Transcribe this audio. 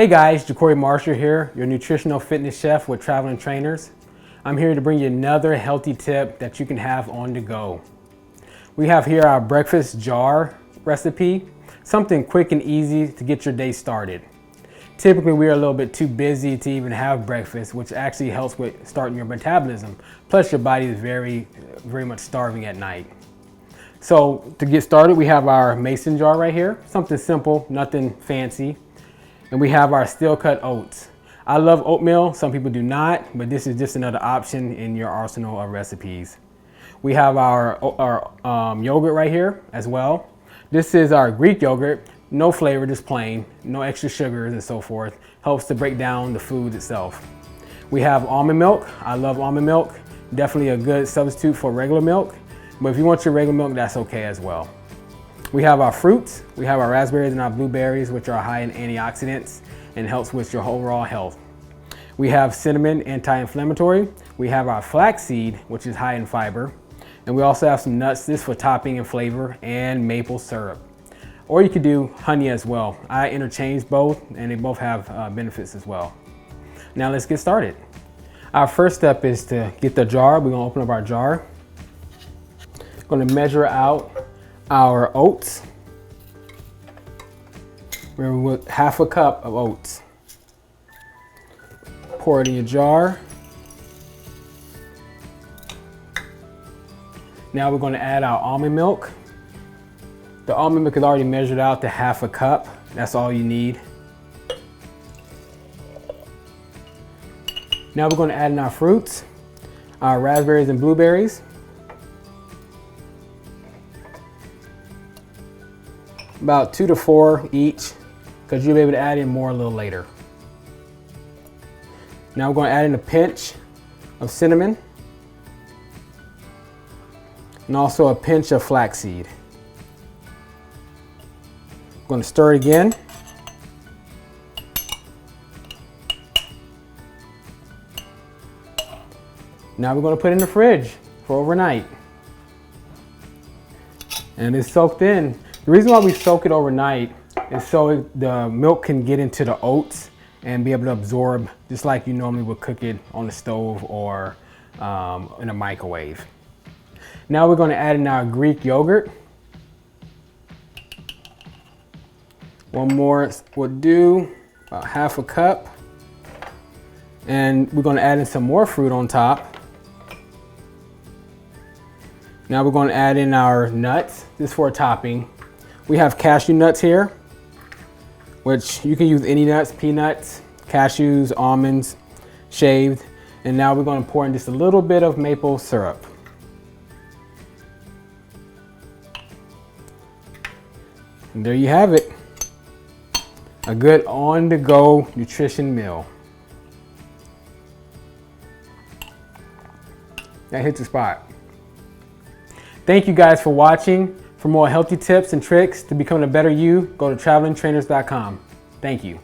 Hey guys, JaCory Marshall here, your nutritional fitness chef with Traveling Trainers. I'm here to bring you another healthy tip that you can have on the go. We have here our breakfast jar recipe, something quick and easy to get your day started. Typically we are a little bit too busy to even have breakfast, which actually helps with starting your metabolism. Plus your body is very much starving at night. So to get started, we have our mason jar right here, something simple, nothing fancy. And we have our steel cut oats. I love oatmeal, some people do not, but this is just another option in your arsenal of recipes. We have our yogurt right here as well. This is our Greek yogurt, no flavor, just plain, no extra sugars and so forth. Helps to break down the food itself. We have almond milk. I love almond milk. Definitely a good substitute for regular milk, but if you want your regular milk, that's okay as well. We have our fruits. We have our raspberries and our blueberries, which are high in antioxidants and helps with your overall health. We have cinnamon, anti-inflammatory. We have our flaxseed, which is high in fiber. And we also have some nuts, this for topping and flavor, and maple syrup. Or you could do honey as well. I interchange both and they both have benefits as well. Now let's get started. Our first step is to get the jar. We're gonna open up our jar. Gonna measure out our oats. We're with half a cup of oats. Pour it in your jar. Now we're going to add our almond milk. The almond milk is already measured out to half a cup. That's all you need. Now we're going to add in our fruits, our raspberries and blueberries. About 2 to 4 each, because you'll be able to add in more a little later. Now we're going to add in a pinch of cinnamon and also a pinch of flaxseed. I'm going to stir it again. Now we're going to put it in the fridge for overnight. And it's soaked in. The reason why we soak it overnight is so the milk can get into the oats and be able to absorb just like you normally would cook it on the stove or in a microwave. Now we're going to add in our Greek yogurt. One more would do, about half a cup. And we're going to add in some more fruit on top. Now we're going to add in our nuts, this for a topping. We have cashew nuts here, which you can use any nuts, peanuts, cashews, almonds, shaved. And now we're going to pour in just a little bit of maple syrup. And there you have it. A good on-the-go nutrition meal. That hits the spot. Thank you guys for watching. For more healthy tips and tricks to become a better you, go to travelingtrainers.com. Thank you.